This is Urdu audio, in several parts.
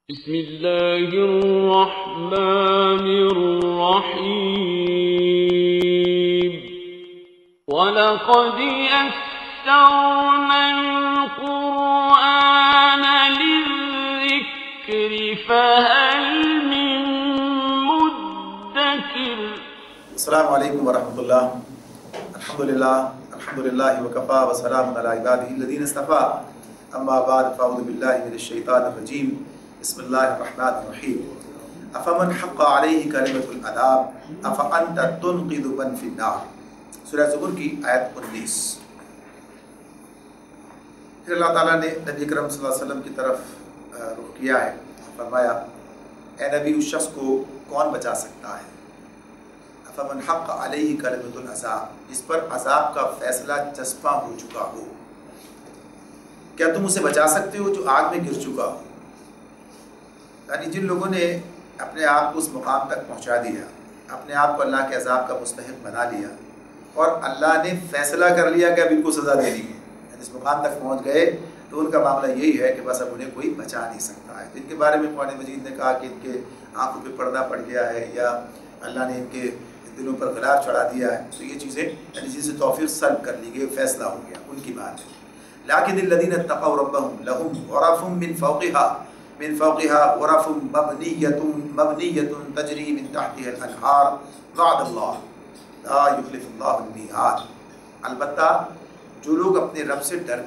بسم اللہ الرحمن الرحیم وَلَقَدْ يَسَّرْنَا الْقُرْآنَ لِلذِّكْرِ فَهَلْ مِن مُّدَّكِرٍ۔ السلام علیکم ورحمۃ اللہ۔ الحمدللہ وکفا وسلام علی عبادہ الذین اصطفیٰ، اما بعد فاعوذ باللہ من الشیطان الرجیم، بسم اللہ الرحمن الرحیم۔ افمن حق علیہ کلمۃ العذاب افانت تنقذ من فی النار، سورہ زمر کی آیت 19۔ پھر اللہ تعالیٰ نے نبی اکرم صلی اللہ علیہ وسلم کی طرف رخ کیا ہے، فرمایا اے نبی اس شخص کو کون بچا سکتا ہے؟ فمن حق علیہ کلمۃ العذاب، جس پر عذاب کا فیصلہ چسپاں ہو چکا ہو، کیا تم اسے بچا سکتے ہو جو آگ میں گر چکا ہو؟ یعنی جن لوگوں نے اپنے آپ کو اس مقام تک پہنچا دیا، اپنے آپ کو اللہ کے عذاب کا مستحق بنا لیا اور اللہ نے فیصلہ کر لیا کہ اب ان کو سزا دینی ہے، یعنی اس مقام تک پہنچ گئے تو ان کا معاملہ یہی ہے کہ بس اب انہیں کوئی بچا نہیں سکتا ہے۔ تو ان کے بارے میں قرآن مجید نے کہا کہ ان کے آنکھوں پہ پردہ پڑ گیا ہے، یا اللہ نے ان کے دلوں پر غلاف چڑھا دیا ہے، تو یہ چیزیں یعنی جن سے توفیق سلب کر لی گئی، فیصلہ ہو گیا، ان کی بات ہے۔ لیکن الذین اتقوا ربهم لهم غرف من فوقها غرف مبنیۃ تجری من تحتها الانہار وعد اللہ لا یخلف اللہ المیعاد۔ البتہ جو لوگ اپنے رب سے ڈر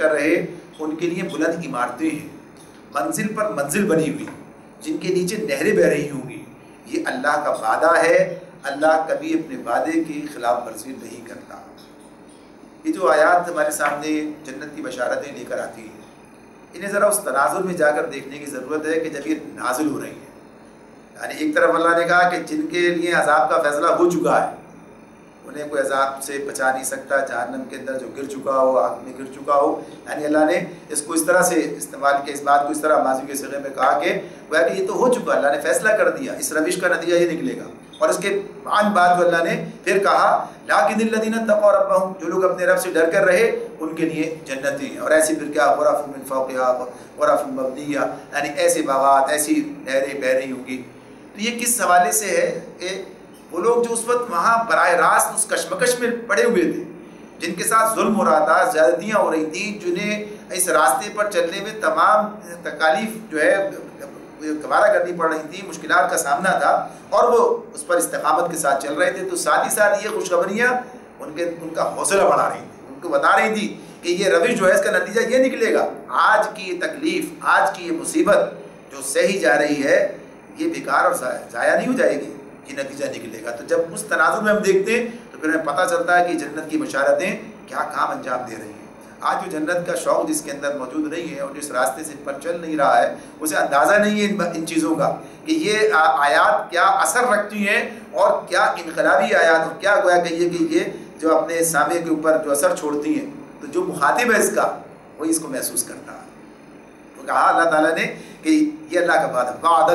کر رہے ان کے لیے بلند عمارتیں ہیں، منزل پر منزل بنی ہوئی، جن کے نیچے نہریں بہہ رہی ہوں گی، یہ اللہ کا وعدہ ہے۔ اللہ کبھی اپنے وعدے کی خلاف ورزی نہیں کرتا۔ یہ جو آیات ہمارے سامنے جنت کی بشارتیں لے کر آتی ہیں، انہیں ذرا اس تناظر میں جا کر دیکھنے کی ضرورت ہے کہ جب یہ نازل ہو رہی ہیں، یعنی ایک طرف اللہ نے کہا کہ جن کے لیے عذاب کا فیصلہ ہو چکا ہے، انہیں کوئی عذاب سے بچا نہیں سکتا، جہنم کے اندر جو گر چکا ہو، آگ میں گر چکا ہو، یعنی اللہ نے اس کو اس طرح سے استعمال کیا، اس بات کو اس طرح ماضی کے صیغے میں کہا کہ گویا کہ یہ تو ہو چکا، اللہ نے فیصلہ کر دیا، اس روش کا نتیجہ یہ نکلے گا۔ اور اس کے بعد جو اللہ نے پھر کہا لیکن الذین اتقوا ربهم، جو لوگ اپنے رب سے ڈر کر رہے ان کے لیے جنتیں ہیں، اور ایسی پھر کیا غرف من فوقها غرف مبنیہ، یعنی ایسے باغات، ایسی نہریں بہہ رہی ہوں گی۔ تو یہ کس حوالے سے ہے کہ وہ لوگ جو اس وقت وہاں براہ راست اس کشمکش میں پڑے ہوئے تھے، جن کے ساتھ ظلم ہو رہا تھا، زیادتیاں ہو رہی تھیں، جنہیں اس راستے پر چلنے میں تمام تکالیف جو ہے گوارا کرنی پڑ رہی تھی، مشکلات کا سامنا تھا، اور وہ اس پر استقامت کے ساتھ چل رہے تھے، تو ساتھ ہی ساتھ یہ خوشخبریاں ان کا حوصلہ بڑھا رہی تھی، ان کو بتا رہی تھی کہ یہ روش جو ہے اس کا نتیجہ یہ نکلے گا، آج کی یہ تکلیف، آج کی یہ مصیبت جو سہی جا رہی ہے، یہ بیکار اور ضائع نہیں ہو جائے گی، یہ نتیجہ نکلے گا۔ تو جب اس تناظر میں ہم دیکھتے ہیں تو پھر ہمیں پتہ چلتا ہے کہ جنت کی بشارتیں کیا کام انجام دے رہی ہیں۔ آج جو جنت کا شوق جس کے اندر موجود نہیں ہے اور جس راستے سے پر چل نہیں رہا ہے، اسے اندازہ نہیں ہے ان چیزوں کا کہ یہ آیات کیا اثر رکھتی ہیں، اور کیا انقلابی آیات، اور کیا گویا کہ یہ جو اپنے سامع کے اوپر جو اثر چھوڑتی ہیں، تو جو مخاطب ہے اس کا وہی اس کو محسوس کرتا ہے۔ تو کہا اللہ تعالیٰ نے کہ یہ اللہ کا وعدہ، وعد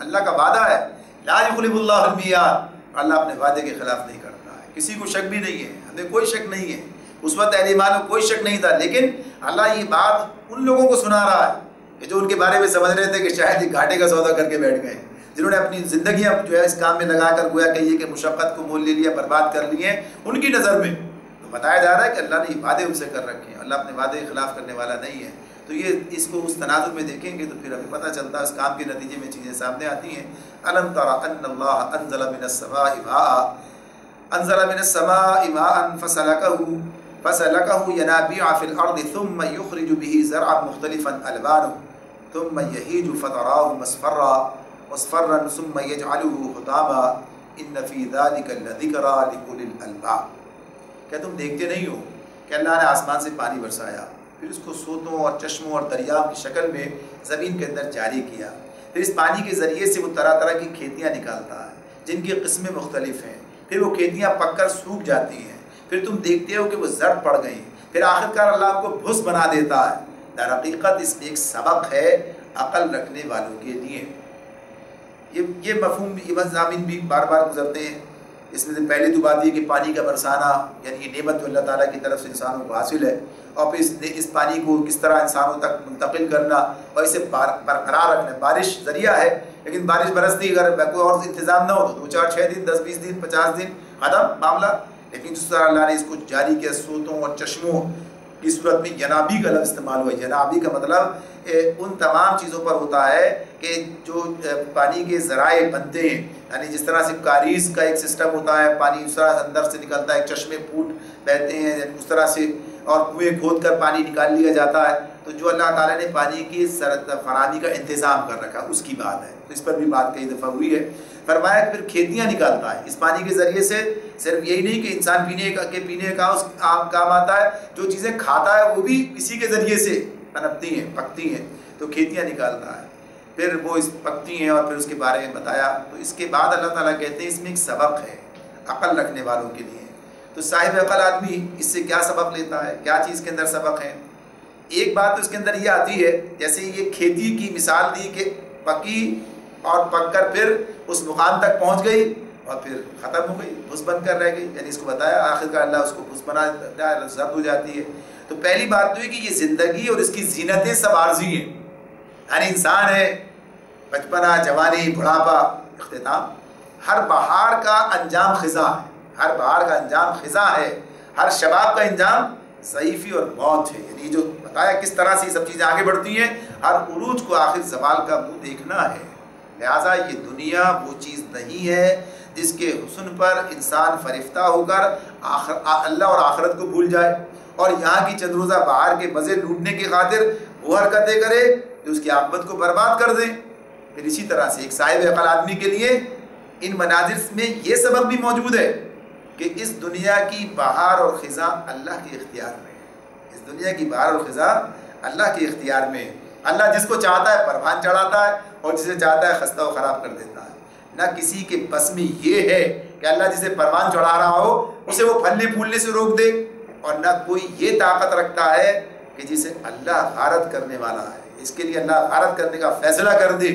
اللہ کا وعدہ ہے، لا یخلف اللہ المیعاد، اللہ اپنے وعدے کے خلاف نہیں کرتا ہے، کسی کو شک بھی نہیں ہے، ہمیں کوئی شک نہیں ہے، اس وقت اہل ایمان کو کوئی شک نہیں تھا، لیکن اللہ یہ بات ان لوگوں کو سنا رہا ہے کہ جو ان کے بارے میں سمجھ رہے تھے کہ شاید یہ گھاٹے کا سودا کر کے بیٹھ گئے، جنہوں نے اپنی زندگیاں جو ہے اس کام میں لگا کر گویا کہیے کہ مشقت کو مول لے لیا، برباد کر لیے ہیں، ان کی نظر میں تو بتایا جا رہا ہے کہ اللہ نے یہ وعدے ان سے کر رکھے ہیں، اللہ اپنے وعدے کے خلاف کرنے والا نہیں ہے۔ تو یہ اس کو اس تناظر میں دیکھیں گے تو پھر ہمیں پتہ چلتا ہے، اس کام کے نتیجے میں چیزیں سامنے آتی ہیں۔ الم تر ان اللہ انزل من السماء ماء فسلكه ينابيع في الارض ثم يخرج به زرعا مختلفا الوانه ثم يهيج فتراه مصفرا ثم يجعله حطاما ان في ذلك لذكرى لأولي الالباب۔ کیا تم دیکھتے نہیں ہو کہ اللہ نے آسمان سے پانی برسایا، پھر اس کو سوتوں اور چشموں اور دریاؤں کی شکل میں زمین کے اندر جاری کیا، پھر اس پانی کے ذریعے سے وہ طرح طرح کی کھیتیاں نکالتا ہے جن کی قسمیں مختلف ہیں، پھر وہ کھیتیاں پک کر سوکھ جاتی ہیں، پھر تم دیکھتے ہو کہ وہ زرد پڑ گئیں، پھر آخرکار اللہ کو بھس بنا دیتا ہے۔ در حقیقت اس میں ایک سبق ہے عقل رکھنے والوں کے لیے۔ یہ مفہوم، یہ مضامین بھی بار بار گزرتے ہیں۔ اس میں سے پہلے تو بات یہ کہ پانی کا برسانا، یعنی یہ نعمت جو اللہ تعالیٰ کی طرف سے انسانوں کو حاصل ہے، اور پھر اس پانی کو کس طرح انسانوں تک منتقل کرنا اور اسے برقرار رکھنا۔ بارش ذریعہ ہے، لیکن بارش برستی اگر کوئی اور انتظام نہ ہو تو 2 4 6 دن 10 20 دن 50 دن ختم معاملہ۔ لیکن جس طرح اللہ نے اس کو جاری کیا سوتوں اور چشموں کی صورت میں، ینابیع کا لفظ استعمال ہوا ہے۔ ینابیع کا مطلب ان تمام چیزوں پر ہوتا ہے کہ جو پانی کے ذرائع بنتے ہیں، یعنی جس طرح سے کاریز کا ایک سسٹم ہوتا ہے، پانی اس طرح اندر سے نکلتا ہے، چشمے پھوٹ بہتے ہیں اس طرح سے، اور کنویں کھود کر پانی نکال لیا جاتا ہے۔ تو جو اللہ تعالیٰ نے پانی کی فراہمی کا انتظام کر رکھا اس کی بات ہے، تو اس پر بھی بات کئی دفعہ ہوئی ہے۔ فرمایا کہ پھر کھیتیاں نکالتا ہے اس پانی کے ذریعے سے۔ صرف یہی نہیں کہ انسان پینے کا اس کام آتا ہے، جو چیزیں کھاتا ہے وہ بھی اسی کے ذریعے سے پنپتی ہیں، پکتی ہیں، تو کھیتیاں نکالتا ہے، پھر وہ اس پکتی ہیں، اور پھر اس کے بارے میں بتایا۔ تو اس کے بعد اللہ تعالیٰ کہتے ہیں اس میں ایک سبق ہے عقل رکھنے والوں کے لیے۔ تو صاحب عقل آدمی اس سے کیا سبق لیتا ہے، کیا چیز کے اندر سبق ہے؟ ایک بات تو اس کے اندر یہ آتی ہے، جیسے یہ کھیتی کی مثال دی کہ پکی اور پک کر پھر اس مقام تک پہنچ گئی اور پھر ختم ہو گئی، بھس بن کر رہ گئی، یعنی اس کو بتایا آخر کار اللہ اس کو بھس بنا دیتا ہے، زرد ہو جاتی ہے۔ تو پہلی بات تو یہ کہ یہ زندگی اور اس کی زینتیں سب عارضی ہیں، یعنی انسان ہے، بچپنا، جوانی، بڑھاپا، اختتام، ہر بہار کا انجام خزاں ہے، ہر بہار کا انجام خزاں ہے، ہر شباب کا انجام ضعیفی اور موت ہے، یعنی جو بتایا کس طرح سے یہ سب چیزیں آگے بڑھتی ہیں، ہر عروج کو آخر زوال کا منہ دیکھنا ہے۔ لہٰذا یہ دنیا وہ چیز نہیں ہے جس کے حسن پر انسان فریفتہ ہو کر اللہ اور آخرت کو بھول جائے، اور یہاں کی چند روزہ بہار کے مزے لوٹنے کی خاطر وہ حرکتیں کرے جو اس کی عاقبت کو برباد کر دیں۔ پھر اسی طرح سے ایک صاحب عقل آدمی کے لیے ان مناظر میں یہ سبق بھی موجود ہے کہ اس دنیا کی بہار اور خزاں اللہ کے اختیار میں ہے، اس دنیا کی بہار اور خزاں اللہ کے اختیار میں ہے۔ اللہ جس کو چاہتا ہے پروان چڑھاتا ہے اور جسے چاہتا ہے خستہ و خراب کر دیتا ہے۔ نہ کسی کے بس میں یہ ہے کہ اللہ جسے پروان چڑھا رہا ہو اسے وہ پھلنے پھولنے سے روک دے، اور نہ کوئی یہ طاقت رکھتا ہے کہ جسے اللہ غارت کرنے والا ہے، اس کے لیے اللہ غارت کرنے کا فیصلہ کر دے،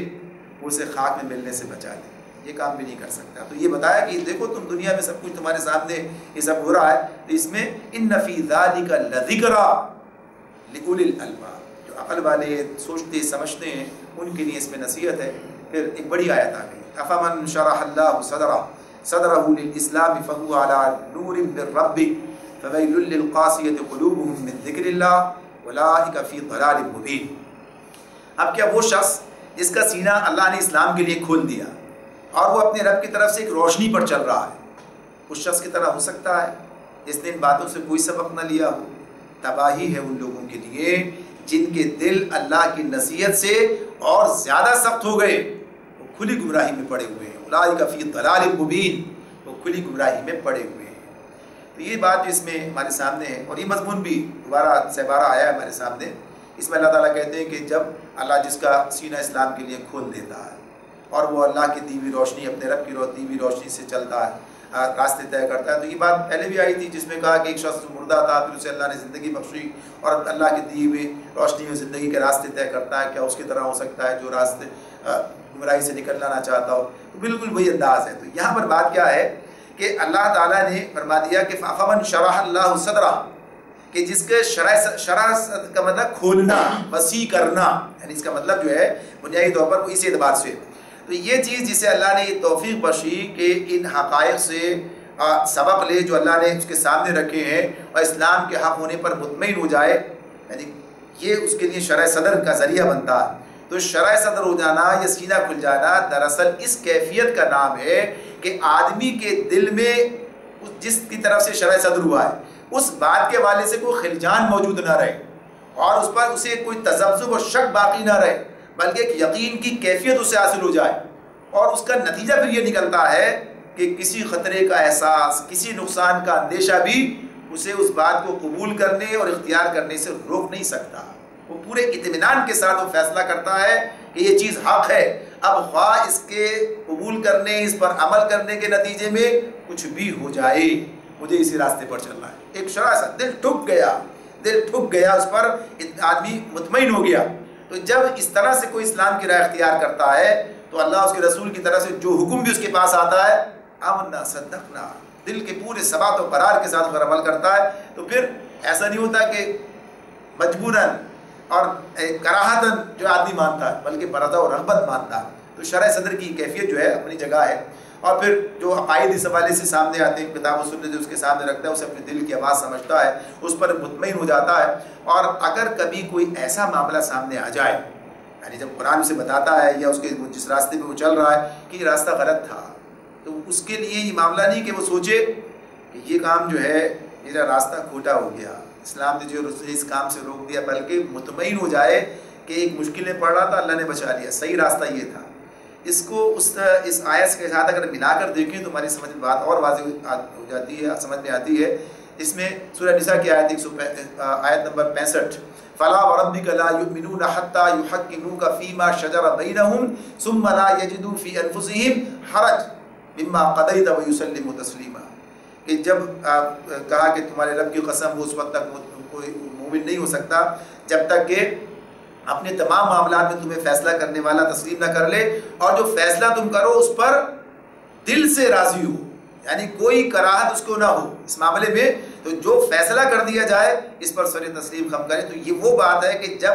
وہ اسے خاک میں ملنے سے بچا لے، یہ کام بھی نہیں کر سکتا۔ تو یہ بتایا کہ دیکھو تم دنیا میں سب کچھ تمہارے سامنے یہ سب ہو رہا ہے، تو اس میں ان فی ذالک لذکری لأولی الالباب، جو عقل والے سوچتے سمجھتے ہیں ان کے لیے اس میں نصیحت ہے۔ پھر ایک بڑی آیت آ گئی، افمن شرح اللہ صدرہ للاسلام فہو علی نور من ربہ فویل للقاسیۃ قلوبہم من ذکر اللہ اولئک فی ضلال مبین۔ اب کیا وہ شخص جس کا سینہ اللہ نے اسلام کے لیے کھول دیا اور وہ اپنے رب کی طرف سے ایک روشنی پر چل رہا ہے، اس شخص کی طرح ہو سکتا ہے جس نے ان باتوں سے کوئی سبق نہ لیا ہو؟ تباہی ہے ان لوگوں کے لیے جن کے دل اللہ کی نصیحت سے اور زیادہ سخت ہو گئے، وہ کھلی گمراہی میں پڑے ہوئے ہیں۔ اولئک فی ضلال مبین، وہ کھلی گمراہی میں پڑے ہوئے ہیں۔ تو یہ بات اس میں ہمارے سامنے ہے، اور یہ مضمون بھی دوبارہ سے بارہ آیا ہے ہمارے سامنے۔ اس میں اللہ تعالیٰ کہتے ہیں کہ جب اللہ جس کا سینہ اسلام کے لیے کھول دیتا ہے اور وہ اللہ کی دی ہوئی روشنی، اپنے رب کی دی ہوئی روشنی سے چلتا ہے، راستے طے کرتا ہے۔ تو یہ بات پہلے بھی آئی تھی جس میں کہا کہ ایک شخص مردہ تھا، پھر اسے اللہ نے زندگی بخشی اور اللہ کی دی ہوئی روشنی میں زندگی کے راستے طے کرتا ہے۔ کیا اس کی طرح ہو سکتا ہے جو راستے گمراہی سے نکلنا نہ چاہتا ہو؟ تو بالکل وہی انداز ہے۔ تو یہاں پر بات کیا ہے کہ اللہ تعالیٰ نے فرما دیا کہ فمن شرح اللہ صدرہ، کہ جس کے شرح کا مطلب کھولنا، وسیع کرنا، یعنی اس کا مطلب جو ہے بنیادی طور پر وہ اس اعتبار سے، تو یہ چیز جسے اللہ نے یہ توفیق بخشی کہ ان حقائق سے سبق لے جو اللہ نے اس کے سامنے رکھے ہیں اور اسلام کے حق ہونے پر مطمئن ہو جائے، یعنی یہ اس کے لیے شرح صدر کا ذریعہ بنتا ہے۔ تو شرح صدر ہو جانا یا سینہ کھل جانا دراصل اس کیفیت کا نام ہے کہ آدمی کے دل میں جس کی طرف سے شرح صدر ہوا ہے اس بات کے والے سے کوئی خلجان موجود نہ رہے اور اس پر اسے کوئی تذبذب اور شک باقی نہ رہے، بلکہ ایک یقین کی کیفیت اسے حاصل ہو جائے، اور اس کا نتیجہ پھر یہ نکلتا ہے کہ کسی خطرے کا احساس، کسی نقصان کا اندیشہ بھی اسے اس بات کو قبول کرنے اور اختیار کرنے سے روک نہیں سکتا۔ وہ پورے اطمینان کے ساتھ وہ فیصلہ کرتا ہے کہ یہ چیز حق ہے، اب خواہ اس کے قبول کرنے، اس پر عمل کرنے کے نتیجے میں کچھ بھی ہو جائے، مجھے اسی راستے پر چلنا ہے۔ ایک شرح سا دل ٹھک گیا اس پر، آدمی مطمئن ہو گیا۔ تو جب اس طرح سے کوئی اسلام کی راہ اختیار کرتا ہے تو اللہ اس کے رسول کی طرف سے جو حکم بھی اس کے پاس آتا ہے آمنا صدقنا، دل کے پورے ثبات و قرار کے ساتھ اگر عمل کرتا ہے تو پھر ایسا نہیں ہوتا کہ مجبوراً اور کراہتاً جو آدمی مانتا ہے، بلکہ برضا و رغبت مانتا ہے۔ تو شرح صدر کی کیفیت جو ہے اپنی جگہ ہے، اور پھر جو عقائد اس حوالے سے سامنے آتے ہیں، کتاب و سنت جو اس کے سامنے رکھتا ہے اسے اپنے دل کی آواز سمجھتا ہے، اس پر مطمئن ہو جاتا ہے۔ اور اگر کبھی کوئی ایسا معاملہ سامنے آ جائے، یعنی جب قرآن اسے بتاتا ہے یا اس کے جس راستے پہ وہ چل رہا ہے کہ یہ راستہ غلط تھا، تو اس کے لیے یہ معاملہ نہیں کہ وہ سوچے کہ یہ کام جو ہے میرا راستہ کھوٹا ہو گیا، اسلام نے جو اس کام سے روک دیا، بلکہ مطمئن ہو جائے کہ ایک مشکل میں پڑ رہا تھا، اللہ نے بچا لیا، صحیح راستہ یہ تھا۔ اس کو اس آیت کے ساتھ اگر ملا کر دیکھیں تو ہماری سمجھ میں بات اور واضح ہو جاتی ہے، سمجھ میں آتی ہے۔ اس میں سورہ نساء کی آیت نمبر 65، فَلَا وَرَبِّكَ لَا يُؤْمِنُونَ حَتَّى يُحَكِّمُوكَ فِي مَا شَجَرَ بَيْنَهُمْ ثُمَّ لَا يَجِدُوا فِي أَنفُسِهِمْ حَرَجًا مِمَّا قَضَيْتَ وَيُسَلِّمُوا تَسْلِيمًا، کہ جب کہا کہ تمہارے رب کی قسم، وہ اس وقت تک کوئی مومن نہیں ہو سکتا جب تک کہ اپنے تمام معاملات میں تمہیں فیصلہ کرنے والا تسلیم نہ کر لے، اور جو فیصلہ تم کرو اس پر دل سے راضی ہو، یعنی کوئی کراہت اس کو نہ ہو اس معاملے میں، تو جو فیصلہ کر دیا جائے اس پر سر تسلیم خم کرے۔ تو یہ وہ بات ہے کہ جب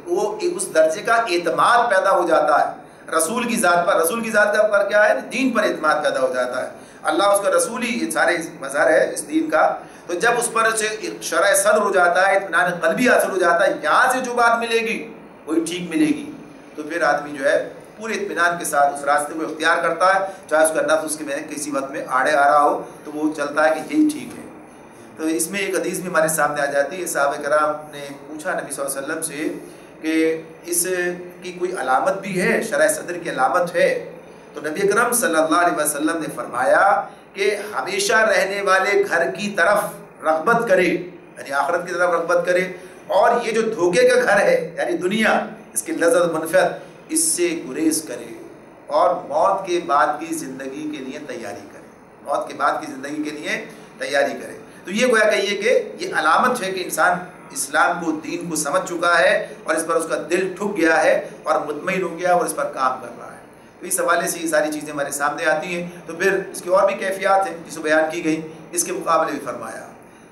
وہ اس درجے کا اعتماد پیدا ہو جاتا ہے رسول کی ذات پر، رسول کی ذات کا پر کیا ہے، دین پر اعتماد پیدا ہو جاتا ہے، اللہ اس کا رسول ہی یہ سارے مظہر ہے اس دین کا، تو جب اس پر سے شرح صدر ہو جاتا ہے، اطمینان قلبی حاصل ہو جاتا ہے، یہاں سے جو بات ملے گی وہی ٹھیک ملے گی، تو پھر آدمی جو ہے پورے اطمینان کے ساتھ اس راستے کو اختیار کرتا ہے، چاہے اس کا نفس اس کے میں کسی وقت میں آڑے آ رہا ہو تو وہ چلتا ہے کہ یہی ٹھیک ہے۔ تو اس میں ایک حدیث بھی ہمارے سامنے آ جاتی ہے، صحابہ کرام نے پوچھا نبی صلی اللہ علیہ وسلم سے کہ اس کی کوئی علامت بھی ہے، شرح صدر کی علامت ہے؟ تو نبی اکرم صلی اللہ علیہ وسلم نے فرمایا کہ ہمیشہ رہنے والے گھر کی طرف رغبت کرے، یعنی آخرت کی طرف رغبت کرے، اور یہ جو دھوکے کا گھر ہے یعنی دنیا، اس کی لذت منفعت، اس سے گریز کرے، اور موت کے بعد کی زندگی کے لیے تیاری کرے، موت کے بعد کی زندگی کے لیے تیاری کرے۔ تو یہ گویا کہیے کہ یہ علامت ہے کہ انسان اسلام کو، دین کو سمجھ چکا ہے، اور اس پر اس کا دل ٹھک گیا ہے اور مطمئن ہو گیا اور اس پر کام کر رہا ہے۔ تو اس حوالے سے یہ ساری چیزیں ہمارے سامنے آتی ہیں۔ تو پھر اس کی اور بھی کیفیات ہیں جس کو بیان کی گئی، اس کے مقابلے بھی فرمایا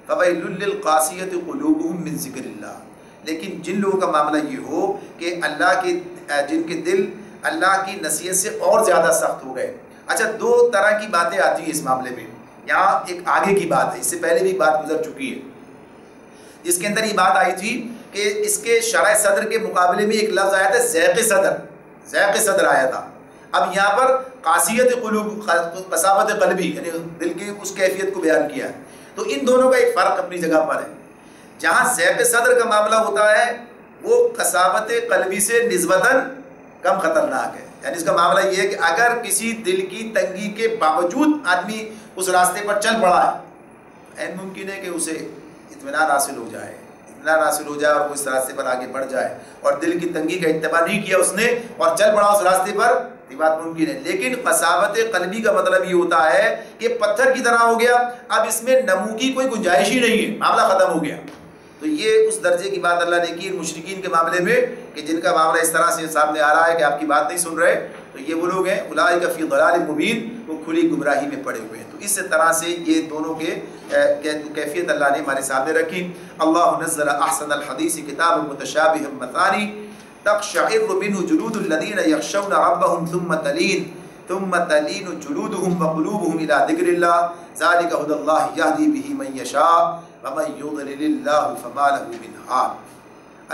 فَوَيْلٌ لِّلْقَاسِيَةِ قُلُوبُهُم مِّن ذِكْرِ اللَّهِ، لیکن جن لوگوں کا معاملہ یہ ہو کہ اللہ کے جن کے دل اللہ کی نصیحت سے اور زیادہ سخت ہو گئے۔ اچھا، دو طرح کی باتیں آتی ہیں اس معاملے میں، یہاں ایک آگے کی بات ہے، اس سے پہلے بھی بات گزر چکی ہے، جس کے اندر یہ بات آئی تھی کہ اس کے شرح صدر کے مقابلے میں ایک لفظ آیا تھا ذیق صدر، ذیق صدر آیا تھا۔ اب یہاں پر قاسیت قلوب، قساوت قلبی، یعنی دل کی اس کیفیت کو بیان کیا ہے۔ تو ان دونوں کا ایک فرق اپنی جگہ پر ہے۔ جہاں ذیق صدر کا معاملہ ہوتا ہے وہ قساوت قلبی سے نسبتاً کم خطرناک ہے، یعنی اس کا معاملہ یہ ہے کہ اگر کسی دل کی تنگی کے باوجود آدمی اس راستے پر چل پڑا ہے، عین ممکن ہے کہ اسے اطمینان حاصل ہو جائے، اطمینان حاصل ہو جائے اور وہ اس راستے پر آگے بڑھ جائے، اور دل کی تنگی کا اتباع نہیں کیا اس نے اور چل پڑا اس راستے پر، یہ بات ممکن ہے۔ لیکن قساوت قلبی کا مطلب یہ ہوتا ہے کہ پتھر کی طرح ہو گیا، اب اس میں نمو کی کوئی گنجائش ہی نہیں ہے، معاملہ ختم ہو گیا۔ تو یہ اس درجے کی بات اللہ نے کی مشرکین کے معاملے میں کہ جن کا معاملہ اس طرح سے سامنے آ رہا ہے کہ آپ کی بات نہیں سن رہے، تو یہ وہ لوگ ہیں اولئک فی ضلال مبین، وہ کھلی گمراہی میں پڑے ہوئے ہیں۔ تو اس طرح سے یہ دونوں کے کیفیت اللہ نے ہمارے سامنے رکھی۔ اللہ نزل احسن الحدیث کتاب متشابہ مثانی تقشعر منه جلود الذین یخشون ربهم ثم تلین جلودهم وقلوبهم الى ذکر اللہ ذلک ھدی اللہ یہدی بہ من یشاء ومن یضلل اللہ فما له من ہاد۔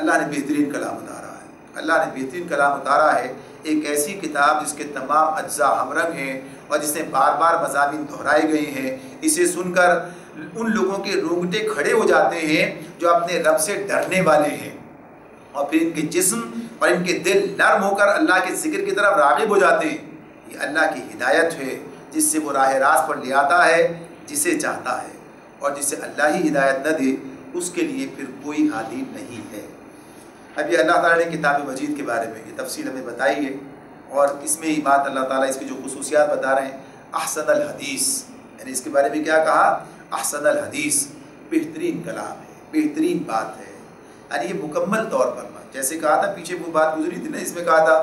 اللہ نے بہترین کلام اتارا ہے، اللہ نے بہترین کلام اتارا ہے، ایک ایسی کتاب جس کے تمام اجزاء ہم رنگ ہیں اور جس میں بار بار مضامین دہرائے گئے ہیں۔ اسے سن کر ان لوگوں کے رونگٹے کھڑے ہو جاتے ہیں جو اپنے رب سے ڈرنے والے ہیں، اور پھر ان کے جسم اور ان کے دل نرم ہو کر اللہ کے ذکر کی طرف راغب ہو جاتے ہیں۔ یہ اللہ کی ہدایت ہے جس سے وہ راہ راست پر لے آتا ہے جسے چاہتا ہے، اور جسے اللہ ہی ہدایت نہ دے اس کے لیے پھر کوئی ہادی نہیں ہے۔ ابھی اللہ تعالیٰ نے کتاب مجید کے بارے میں یہ تفصیل ہمیں بتائی ہے، اور اس میں یہ بات اللہ تعالیٰ اس کی جو خصوصیات بتا رہے ہیں، احسن الحدیث، یعنی اس کے بارے میں کیا کہا؟ احسن الحدیث، بہترین کلام ہے، بہترین بات ہے، یعنی یہ مکمل طور پر، جیسے کہا تھا پیچھے وہ بات گزری تھی نا، اس میں کہا تھا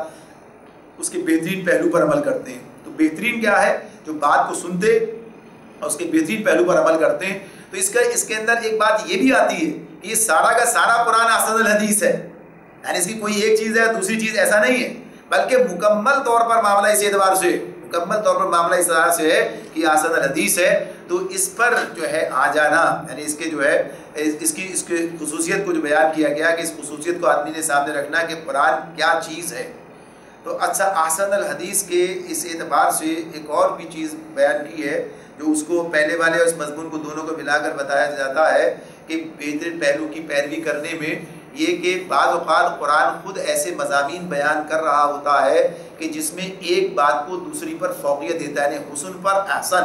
اس کے بہترین پہلو پر عمل کرتے ہیں، تو بہترین کیا ہے؟ جو بات کو سنتے اور اس کے بہترین پہلو پر عمل کرتے ہیں. تو اس کے اندر ایک بات یہ بھی آتی ہے کہ یہ سارا کا سارا قرآن احسن الحدیث ہے، یعنی اس کی کوئی ایک چیز ہے دوسری چیز ایسا نہیں ہے، بلکہ مکمل طور پر معاملہ اس اعتبار سے ہے کہ احسن الحدیث ہے. تو اس پر جو ہے آ جانا، یعنی اس کے جو ہے اس کی خصوصیت کو جو بیان کیا گیا کہ اس خصوصیت کو آدمی نے سامنے رکھنا کہ قرآن کیا چیز ہے. تو اچھا احسن الحدیث کے اس اعتبار سے ایک اور بھی چیز بیان کی ہے جو اس کو پہلے والے اور اس مضمون کو دونوں کو ملا کر بتایا جاتا ہے کہ بہترین پہلو کی پیروی کرنے میں یہ کہ بعض اوقات قرآن خود ایسے مضامین بیان کر رہا ہوتا ہے کہ جس میں ایک بات کو دوسری پر فوقیت دیتا ہے، یعنی حسن پر احسن،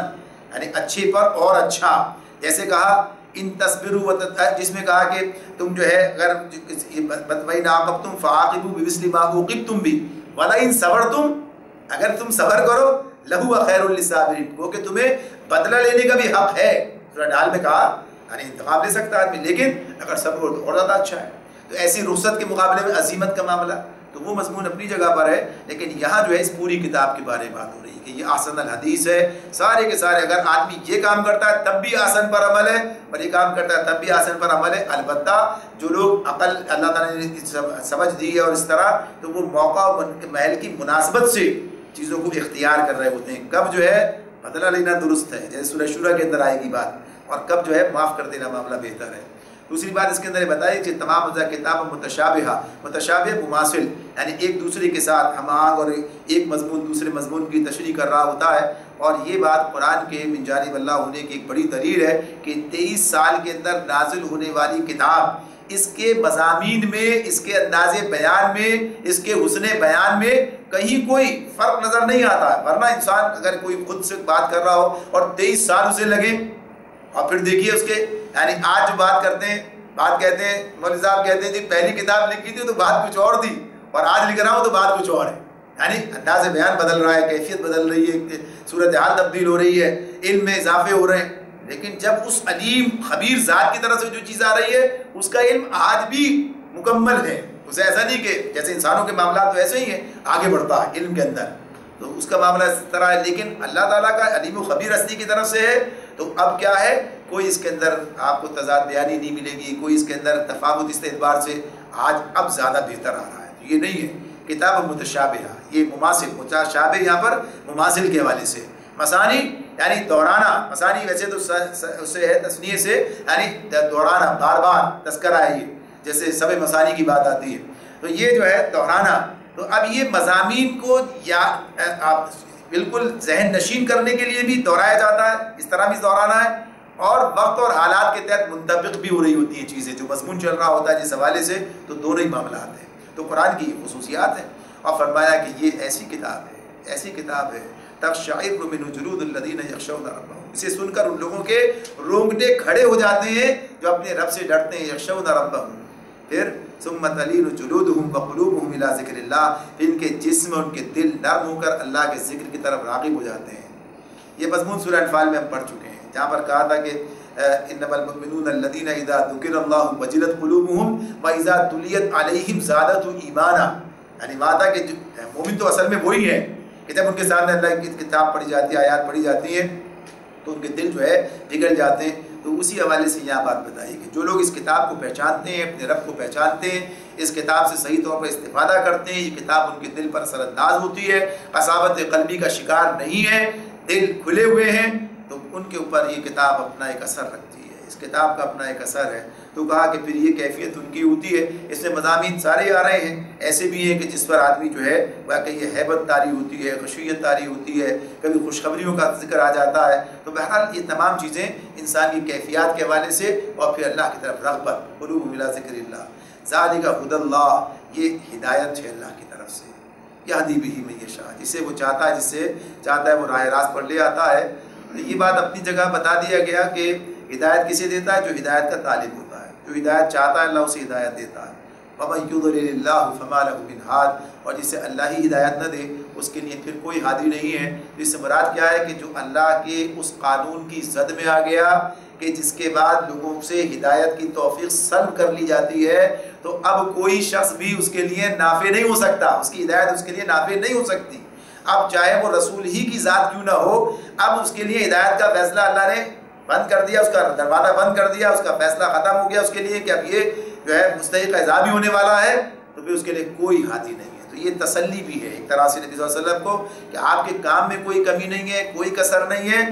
یعنی اچھے پر اور اچھا. جیسے کہا ان تصبروا، جس میں کہا کہ تم جو ہے اگر وَإِنْ عَاقَبْتُمْ فَعَاقِبُوا بِمِثْلِ مَا عُوقِبْتُمْ بِهِ وَلَئِنْ صَبَرْتُمْ، اگر تم صبر کرو لَهُوَ خَيْرٌ لِلصَّابِرِينَ، وہ کہ تمہیں بدلہ لینے کا بھی حق ہے. سورہ ڈال میں کہا یعنی انتخاب لے سکتا ہے آدمی، لیکن اگر صبر ہو تو اور زیادہ اچھا ہے. تو ایسی رخصت کے مقابلے میں عزیمت کا معاملہ تو وہ مضمون اپنی جگہ پر ہے، لیکن یہاں جو ہے اس پوری کتاب کے بارے میں بات ہو رہی ہے کہ یہ احسن الحدیث ہے. سارے کے سارے اگر آدمی یہ کام کرتا ہے تب بھی احسن پر عمل ہے، اور یہ کام کرتا ہے تب بھی احسن پر عمل ہے. البتہ جو لوگ عقل اللہ تعالیٰ نے سمجھ دی ہے اور اس طرح، تو وہ موقع اور محل کی مناسبت سے چیزوں کو اختیار کر رہے ہوتے ہیں. کب جو ہے بدلہ لینا درست ہے، جیسے سورہ شورى کے اندر آئے گی بات، اور کب جو ہے معاف کر دینا معاملہ بہتر ہے. دوسری بات اس کے اندر یہ بتائی کہ تمام کتاب متشابہ مماثل، یعنی ایک دوسرے کے ساتھ ہم آہنگ اور ایک مضمون دوسرے مضمون کی تشریح کر رہا ہوتا ہے. اور یہ بات قرآن کے من جانب اللہ ہونے کی ایک بڑی دلیل ہے کہ 23 سال کے اندر نازل ہونے والی کتاب، اس کے مضامین میں، اس کے انداز بیان میں، اس کے حسن بیان میں کہیں کوئی فرق نظر نہیں آتا ہے. ورنہ انسان اگر کوئی خود سے بات کر رہا ہو اور 23 سال اسے لگے، اور پھر دیکھیے اس کے یعنی آج جو بات کرتے ہیں، بات کہتے ہیں مولوی صاحب کہتے ہیں جی پہلی کتاب لکھی تھی تو بات کچھ اور تھی، اور آج لکھ رہا ہوں تو بات کچھ اور ہے. یعنی انداز بیان بدل رہا ہے، کیفیت بدل رہی ہے، صورتحال تبدیل ہو رہی ہے، علم میں اضافے ہو رہے ہیں. لیکن جب اس علیم خبیر ذات کی طرف سے جو چیز آ رہی ہے اس کا علم آج بھی مکمل ہے. اسے ایسا نہیں کہ جیسے انسانوں کے معاملات تو ایسے ہی ہیں، آگے بڑھتا ہے علم کے اندر، تو اس کا معاملہ اس طرح ہے. لیکن اللہ تعالیٰ کا علیم و خبیر ہستی کی طرف سے ہے. تو اب کیا ہے، کوئی اس کے اندر آپ کو تضاد بیانی نہیں ملے گی، کوئی اس کے اندر تفاوت اس اعتبار سے آج اب زیادہ بہتر آ رہا ہے. تو یہ نہیں ہے کتاب متشابہ، یہ مماثل، متشابہ یہاں پر مماثل کے حوالے سے. مثانی یعنی دورانہ، مثانی ویسے تو اس سے ہے تثنیہ سے، یعنی دورانہ، بار بار تذکرہ ہے، یہ جیسے سب مثانی کی بات آتی ہے. تو یہ جو ہے دورانہ. تو اب یہ مضامین کو یا آپ بالکل ذہن نشین کرنے کے لیے بھی دہرایا جاتا ہے، اس طرح بھی دہرانا ہے، اور وقت اور حالات کے تحت منطبق بھی ہو رہی ہوتی ہیں چیزیں، جو مضمون چل رہا ہوتا ہے جس حوالے سے، تو دونوں ہی معاملات ہیں. تو قرآن کی یہ خصوصیات ہیں. اور فرمایا کہ یہ ایسی کتاب ہے، ایسی کتاب ہے تقشعر من جلود الذین یخشون ربهم، اسے سن کر ان لوگوں کے رونگٹے کھڑے ہو جاتے ہیں جو اپنے رب سے ڈرتے ہیں. یخشون ربهم، پھر ثم تلین جلودهم وقلوبهم الى ذکر اللہ، پھر ان کے جسم اور ان کے دل نرم ہو کر اللہ کے ذکر کی طرف راغب ہو جاتے ہیں. یہ مضمون سورہ انفال میں ہم پڑھ چکے ہیں، جہاں پر کہا تھا کہ انما المؤمنون الذین اذا ذکر اللہ وجلت قلوبهم واذا تلیت علیہم زادتهم ایمانا. یعنی وہاں تھا کہ مومن تو اصل میں وہی ہے کہ جب ان کے سامنے اللہ کی کتاب پڑھی جاتی ہے، آیات پڑھی جاتی ہیں، تو ان کے دل جو ہے پگھل جاتے ہیں. تو اسی حوالے سے یہاں بات بتائی کہ جو لوگ اس کتاب کو پہچانتے ہیں، اپنے رب کو پہچانتے ہیں، اس کتاب سے صحیح طور پر استفادہ کرتے ہیں، یہ کتاب ان کے دل پر اثر انداز ہوتی ہے، قساوت قلبی کا شکار نہیں ہے، دل کھلے ہوئے ہیں، تو ان کے اوپر یہ کتاب اپنا ایک اثر رکھتی ہے، اس کتاب کا اپنا ایک اثر ہے. تو کہا کہ پھر یہ کیفیت ان کی ہوتی ہے. اس میں مضامین سارے آ رہے ہیں، ایسے بھی ہیں کہ جس پر آدمی جو ہے واقعی یہ ہیبت طاری ہوتی ہے، خشوعیت طاری ہوتی ہے، کبھی خوشخبریوں کا ذکر آ جاتا ہے. تو بہرحال یہ تمام چیزیں انسان کی کیفیات کے حوالے سے، اور پھر اللہ کی طرف رغبت، قلوب الی ذکر اللہ، ذالک ھدی اللہ، یہ ہدایت ہے اللہ کی طرف سے. یہدی بہ من یشاء، جسے وہ چاہتا ہے، جس سے چاہتا ہے وہ راہ راست پر لے آتا ہے. یہ بات اپنی جگہ بتا دیا گیا کہ ہدایت کسے دیتا ہے؟ جو ہدایت کا طالب ہوتا ہے، جو ہدایت چاہتا ہے اللہ اسے ہدایت دیتا ہے. وَمَن يُضْلِلِ اللَّهُ فَمَا لَهُ مِنْ هَادٍ، اور جسے اللہ ہی ہدایت نہ دے اس کے لیے پھر کوئی ہادی نہیں ہے. تو اس سے مراد کیا ہے کہ جو اللہ کے اس قانون کی زد میں آ گیا کہ جس کے بعد لوگوں سے ہدایت کی توفیق سلب کر لی جاتی ہے، تو اب کوئی شخص بھی اس کے لیے نافع نہیں ہو سکتا، اس کی ہدایت اس کے لیے نافع نہیں ہو سکتی. اب چاہے وہ رسول ہی کی ذات کیوں نہ ہو، اب اس کے لیے ہدایت کا فیصلہ اللہ نے بند کر دیا، اس کا دروازہ بند کر دیا، اس کا فیصلہ ختم ہو گیا اس کے لیے کہ اب یہ جو ہے مستحق عذاب ہی ہونے والا ہے، تو پھر اس کے لیے کوئی ہاتھی نہیں ہے۔ تو یہ تسلی بھی ہے ایک طرح سے نبی صلی اللہ علیہ وسلم کو کہ آپ کے کام میں کوئی کمی نہیں ہے، کوئی کسر نہیں ہے،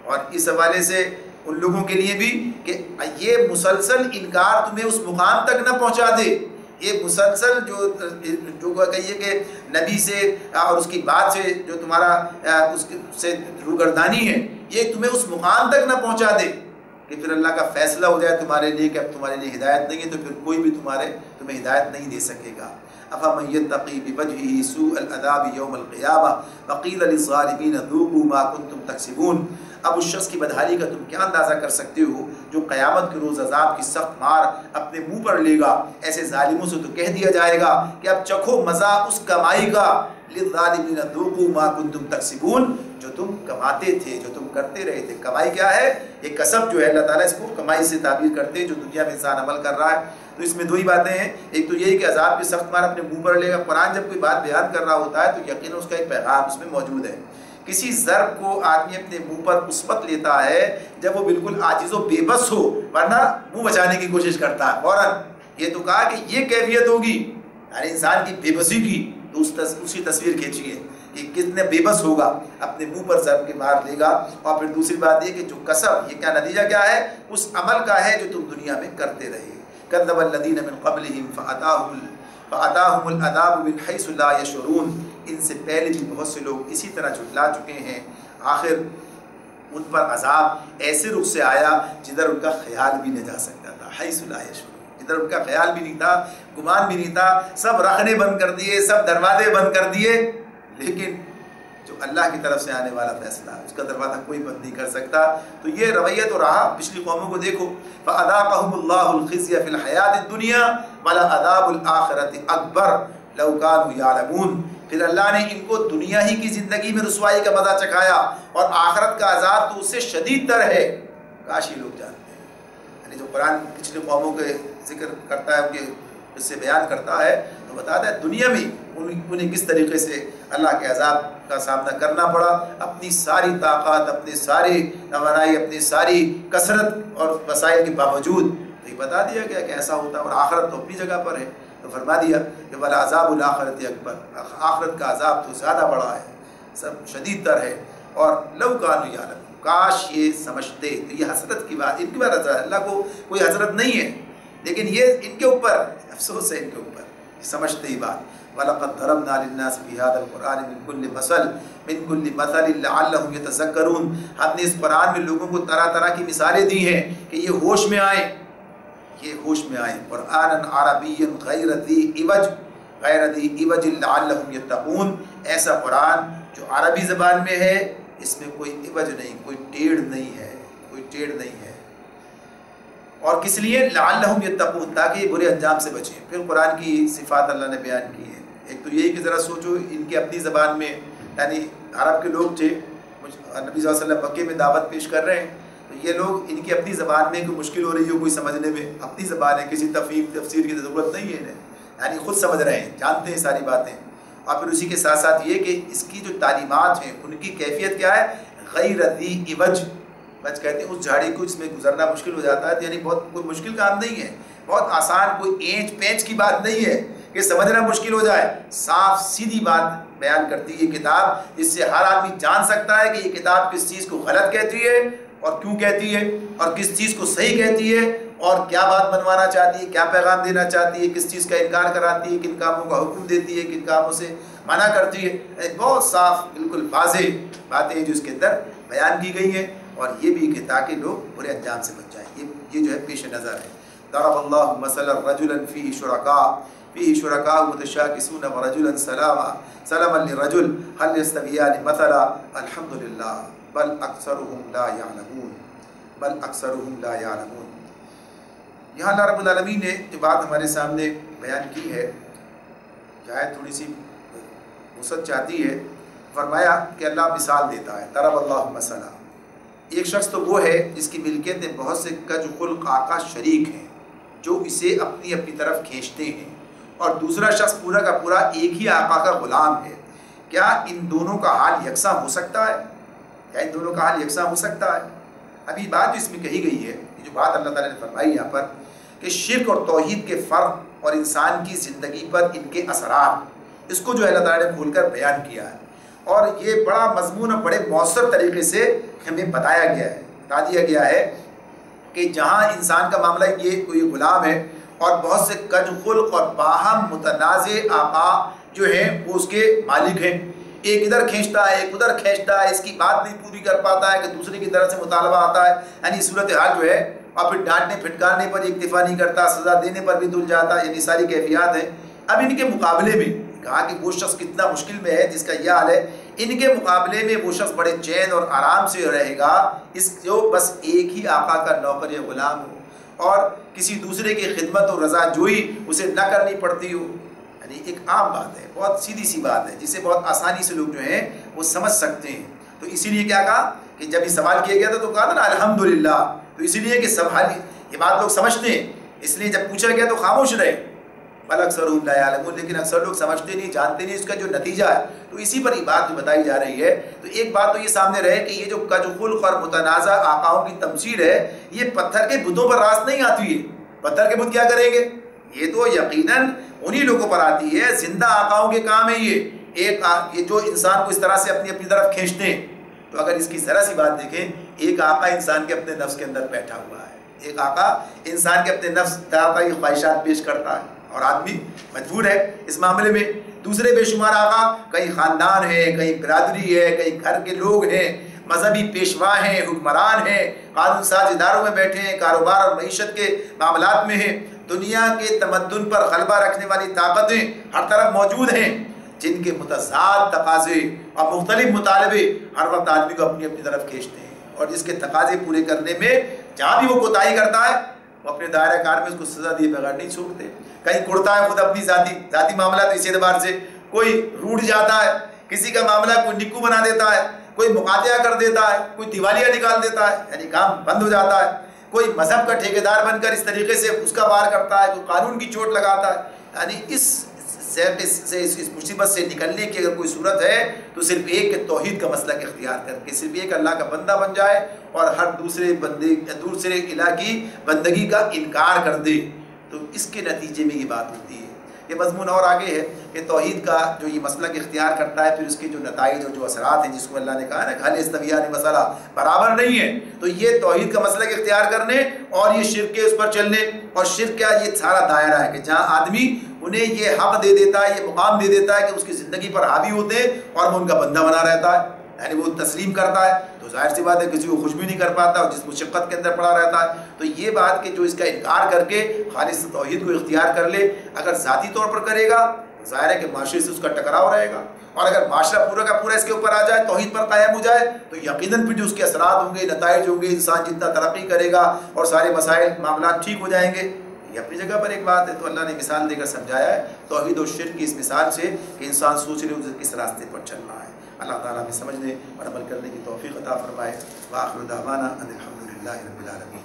اور اس حوالے سے ان لوگوں کے لیے بھی کہ یہ مسلسل انکار تمہیں اس مقام تک نہ پہنچا دے، یہ مسلسل جو کہیے کہ نبی سے اور اس کی بات سے جو تمہارا اس سے روگردانی ہے، یہ تمہیں اس مقام تک نہ پہنچا دے کہ پھر اللہ کا فیصلہ ہو جائے تمہارے لیے کہ اب تمہارے لیے ہدایت نہیں ہے، تو پھر کوئی بھی تمہیں ہدایت نہیں دے سکے گا۔ افمن یتقی بوجہہ سوء العذاب یوم القیامہ وقیل للظالمین ذوقوا ما کنتم تکسبون۔ اب اس شخص کی بدحالی کا تم کیا اندازہ کر سکتے ہو جو قیامت کے روز عذاب کی سخت مار اپنے منہ پر لے گا؟ ایسے ظالموں سے تو کہہ دیا جائے گا کہ اب چکھو مزہ اس کمائی کا، للظالمین ذوقوا ما کنتم تکسبون، جو تم کماتے تھے، جو تم کرتے رہے تھے۔ کمائی کیا ہے؟ یہ کسب جو ہے اللہ تعالیٰ اس کو کمائی سے تعبیر کرتے ہیں جو دنیا میں انسان عمل کر رہا ہے۔ تو اس میں دو ہی باتیں ہیں، ایک تو یہی کہ عذاب کی سخت مار اپنے منہ پر لے گا۔ قرآن جب کوئی بات بیان کر رہا ہوتا ہے تو یقیناً اس کا ایک پیغام اس میں موجود ہے۔ کسی ضرب کو آدمی اپنے منہ پر اس وقت لیتا ہے جب وہ بالکل عاجز و بے بس ہو، ورنہ منہ بچانے کی کوشش کرتا ہے فوراً۔ یہ تو کہا کہ یہ کیفیت ہوگی یعنی انسان کی بے بسی کی، تو اسی تصویر کھینچی ہے کہ کتنے بے بس ہوگا، اپنے منہ پر ضرب کے مار لے گا۔ اور پھر دوسری بات یہ کہ جو کسب، یہ کیا نتیجہ کیا ہے؟ اس عمل کا ہے جو تم دنیا میں کرتے رہے۔ کذب الذین من قبلہم فأتاہم العذاب من حیث لا یشعرون۔ ان سے پہلے بھی بہت سے لوگ اسی طرح جھٹلا چکے ہیں، آخر ان پر عذاب ایسے رخ سے آیا جدھر ان کا خیال بھی نہ جا سکتا تھا، حیث لا یشعرون، جدھر ان کا خیال بھی نہیں تھا، گمان بھی نہیں تھا۔ سب رخنے بند کر دیے، سب دروازے بند کر دیے، لیکن جو اللہ کی طرف سے آنے والا فیصلہ اس کا دروازہ کوئی بند نہیں کر سکتا۔ تو یہ رویہ تو رہا پچھلی قوموں کو دیکھو، فَأَذَاقَهُمُ اللَّهُ الْخِزْيَ فِي الْحَيَاةِ الدُّنْيَا وَلَعَذَابُ الْآخِرَةِ أَكْبَرُ لَوْ كَانُوا يَعْلَمُونَ۔ پھر اللہ نے ان کو دنیا ہی کی زندگی میں رسوائی کا مزہ چکھایا، اور آخرت کا عذاب تو اس سے شدید تر ہے، کاش یہ لوگ جانتے ہیں۔ یعنی جو قرآن پچھلی قوموں کے ذکر کرتا ہے، ان کے اس سے بیان کرتا ہے، تو بتاتا ہے دنیا میں انہیں کس طریقے سے اللہ کے عذاب کا سامنا کرنا پڑا، اپنی ساری طاقت، اپنے ساری توانائی، اپنی ساری کثرت اور وسائل کے باوجود۔ تو یہ بتا دیا گیا کہ ایسا ہوتا ہے، اور آخرت تو اپنی جگہ پر ہے۔ تو فرما دیا کہ وَلَعَذَابُ الْآخِرَةِ أَكْبَرُ، آخرت کا عذاب تو زیادہ بڑا ہے، سب شدید تر ہے۔ اور لَوْ كَانُوا يَعْلَمُونَ، کاش یہ سمجھتے۔ تو یہ حسرت کی بات، ان کی بات حسرت، اللہ کو کوئی حسرت نہیں ہے، لیکن یہ ان کے اوپر افسوس ہے، ان کے اوپر سمجھتے ہی بات۔ وَلَقَدْ ضَرَبْنَا لِلنَّاسِ فِي هَذَا الْقُرْآنِ مِنْ كُلِّ مَثَلٍ لَعَلَّهُمْ يَتَذَكَّرُونَ۔ ہم نے اس قرآن میں لوگوں کو طرح طرح کی مثالیں دی ہیں کہ یہ ہوش میں آئیں، یہ ہوش میں آئیں۔ قرآنًا عربیًا غیر ذی عوج لعلہم یتقون، ایسا قرآن جو عربی زبان میں ہے، اس میں کوئی عوج نہیں، کوئی ٹیڑھ نہیں ہے، کوئی ٹیڑھ نہیں ہے۔ اور کس لیے؟ لعلہم یتقون، تاکہ یہ برے انجام سے بچیں۔ پھر قرآن کی صفات اللہ نے بیان کی ہے۔ ایک تو یہی کہ ذرا سوچو، ان کی اپنی زبان میں، یعنی عرب کے لوگ تھے، نبی صلی اللہ علیہ وسلم مکے میں دعوت پیش کر رہے ہیں، تو یہ لوگ ان کی اپنی زبان میں کوئی مشکل ہو رہی ہو کوئی سمجھنے میں، اپنی زبان ہے، کسی تفہیم تفسیر کی ضرورت نہیں ہے انہیں، یعنی خود سمجھ رہے ہیں، جانتے ہیں ساری باتیں۔ اور پھر اسی کے ساتھ ساتھ یہ کہ اس کی جو تعلیمات ہیں ان کی کیفیت کیا ہے؟ غیر ذی عوج، بچ کہتے ہیں اس جھاڑی کو اس میں گزرنا مشکل ہو جاتا ہے، یعنی بہت کوئی مشکل کام نہیں ہے، بہت آسان، کوئی اینچ پینچ کی بات نہیں ہے کہ سمجھنا مشکل ہو جائے، صاف سیدھی بات بیان کرتی ہے یہ کتاب، جس سے ہر آدمی جان سکتا ہے کہ یہ کتاب کس چیز کو غلط کہتی ہے اور کیوں کہتی ہے، اور کس چیز کو صحیح کہتی ہے اور کیا بات بنوانا چاہتی ہے، کیا پیغام دینا چاہتی ہے، کس چیز کا انکار کراتی ہے، کن کاموں کا حکم دیتی ہے، کن کاموں سے منع کرتی ہے۔ بہت صاف بالکل واضح باتیں جو اس کے اندر بیان کی گئی ہیں، اور یہ بھی کہ تاکہ لوگ برے انجام سے بچ جائیں، یہ جو ہے پیش نظر ہے۔ ضرب اللہ مثلا رجلا فیہ شرکاء متشاکسون ورجلا سلما لرجل هل يستویان مثلا الحمد للہ بل اکثرهم لا یعلمون۔ یہاں اللہ رب العالمین نے جو بات ہمارے سامنے بیان کی ہے، چاہے تھوڑی سی وسعت چاہتی ہے، فرمایا کہ اللہ مثال دیتا ہے۔ ضرب اللہ مثلا، ایک شخص تو وہ ہے جس کی ملکیتیں بہت سے کج خلق آقا شریک ہیں جو اسے اپنی اپنی طرف کھینچتے ہیں، اور دوسرا شخص پورا کا پورا ایک ہی آقا کا غلام ہے۔ کیا ان دونوں کا حال یکساں ہو سکتا ہے؟ کیا ان دونوں کا حال یکساں ہو سکتا ہے؟ ابھی بات جو اس میں کہی گئی ہے، یہ جو بات اللہ تعالیٰ نے فرمائی یہاں پر کہ شرک اور توحید کے فرق اور انسان کی زندگی پر ان کے اثرات، اس کو جو اللہ تعالیٰ نے کھول کر بیان کیا ہے، اور یہ بڑا مضمون اور بڑے مؤثر طریقے سے ہمیں بتایا گیا ہے، بتا دیا گیا ہے کہ جہاں انسان کا معاملہ یہ کوئی غلام ہے اور بہت سے کج خلق اور باہم متنازع آقا جو ہیں وہ اس کے مالک ہیں، ایک ادھر کھینچتا ہے ایک ادھر کھینچتا ہے، اس کی بات نہیں پوری کر پاتا ہے کہ دوسرے کی طرف سے مطالبہ آتا ہے، یعنی صورتحال جو ہے، اور پھر ڈانٹنے پھٹکارنے پر اکتفا نہیں کرتا، سزا دینے پر بھی دل جاتا ہے، یعنی ساری کیفیات ہیں۔ اب ان کے مقابلے میں کہا کہ وہ شخص کتنا مشکل میں ہے جس کا یہ حال ہے، ان کے مقابلے میں وہ شخص بڑے چین اور آرام سے رہے گا اس جو بس ایک ہی آقا کا نوکر یا غلام ہو اور کسی دوسرے کی خدمت اور رضا جوئی اسے نہ کرنی پڑتی ہو۔ یعنی ایک عام بات ہے، بہت سیدھی سی بات ہے جسے بہت آسانی سے لوگ جو ہیں وہ سمجھ سکتے ہیں۔ تو اسی لیے کیا کہا کہ جب یہ سوال کیا گیا تھا تو کہا تھا نا الحمدللہ، تو اسی لیے کہ سب یہ بات لوگ سمجھتے ہیں، اس لیے جب پوچھا گیا تو خاموش رہے، بل اکثرهم لا يعلمون، لیکن اکثر لوگ سمجھتے نہیں، جانتے نہیں اس کا جو نتیجہ ہے۔ تو اسی پر یہ بات جو بتائی جا رہی ہے، تو ایک بات تو یہ سامنے رہے کہ یہ جو کج خلق اور متنازع آقاؤں کی تمثیل ہے یہ پتھر کے بتوں پر راست نہیں آتی ہے۔ پتھر کے بت کیا کریں گے؟ یہ تو یقیناً انہی لوگوں پر آتی ہے، زندہ آقاؤں کے کام ہے یہ جو انسان کو اس طرح سے اپنی طرف کھینچتے ہیں۔ تو اگر اس کی ذرا سی بات دیکھیں، ایک آقا انسان کے اپنے نفس کے اندر بیٹھا ہوا ہے، ایک آقا انسان کے اپنے نفس طرح کی خواہشات پیش کرتا ہے اور آدمی مجبور ہے اس معاملے میں۔ دوسرے بے شمار آقا کئی خاندان ہیں، کئی برادری ہے، کئی گھر کے لوگ ہیں، مذہبی پیشوا ہیں، حکمران ہیں، قانون ساز اداروں میں بیٹھے ہیں، کاروبار اور معیشت کے معاملات میں ہیں، دنیا کے تمدن پر غلبہ رکھنے والی طاقتیں ہر طرف موجود ہیں، جن کے متضاد تقاضے اور مختلف مطالبے ہر وقت آدمی کو اپنی طرف کھینچتے ہیں، اور جس کے تقاضے پورے کرنے میں جہاں بھی وہ کوتاہی کرتا ہے وہ اپنے دائرہ کار میں اس کو سزا دیے بغیر نہیں چھوڑتے۔ کہیں کرتا ہے خود اپنی ذاتی معاملہ، تو اسی اعتبار سے کوئی روٹ جاتا ہے، کسی کا معاملہ کوئی نکو بنا دیتا ہے، کوئی مقاطعہ کر دیتا ہے، کوئی دیوالیہ نکال دیتا ہے، یعنی کام بند ہو جاتا ہے، کوئی مذہب کا ٹھیکیدار بن کر اس طریقے سے اس کا وار کرتا ہے، کوئی قانون کی چوٹ لگاتا ہے۔ یعنی اس مصیبت سے نکلنے کی اگر کوئی صورت ہے تو صرف ایک کہ توحید کا مسلک اختیار کر کے صرف ایک اللہ کا بندہ بن جائے اور ہر دوسرے الہ کی بندگی کا انکار کر دے، تو اس کے نتیجے میں یہ بات ہوتی ہے۔ یہ مضمون اور آگے ہے کہ توحید کا جو یہ مسلک اختیار کرتا ہے پھر اس کے جو نتائج اور جو اثرات ہیں، جس کو اللہ نے کہا نا کہ حل استویان مسئلہ برابر نہیں ہے، تو یہ توحید کا مسلک اختیار کرنے اور یہ شرک کے اس پر چلنے، اور شرک کیا یہ سارا دائرہ ہے کہ جہاں آدمی انہیں یہ حق دے دیتا ہے، یہ مقام دے دیتا ہے کہ اس کی زندگی پر حاوی ہوتے ہیں اور وہ ان کا بندہ بنا رہتا ہے، یعنی وہ تسلیم کرتا ہے، تو ظاہر سی بات ہے کسی کو خوش بھی نہیں کر پاتا اور جس مشقت کے اندر پڑا رہتا ہے۔ تو یہ بات کہ جو اس کا انکار کر کے خالص توحید کو اختیار کر لے، اگر ذاتی طور پر کرے گا ظاہر ہے کہ معاشرے سے اس کا ٹکراؤ رہے گا، اور اگر معاشرہ پورا کا پورا اس کے اوپر آ جائے، توحید پر قائم ہو جائے، تو یقیناً پھر جو اس کے اثرات ہوں گے، نتائج ہوں گے، انسان جتنا ترقی کرے گا اور سارے مسائل معاملات ٹھیک ہو جائیں گے۔ یہ اپنی جگہ پر ایک بات ہے، تو اللہ نے مثال دے کر سمجھایا ہے توحید و شرک کی اس مثال سے کہ انسان سوچ لے اسے کس راستے پر چل رہا ہے۔ اللہ تعالیٰ ہمیں سمجھنے اور عمل کرنے کی توفیق عطا فرمائے۔ وآخر دعوانا ان الحمد للہ رب العالمین۔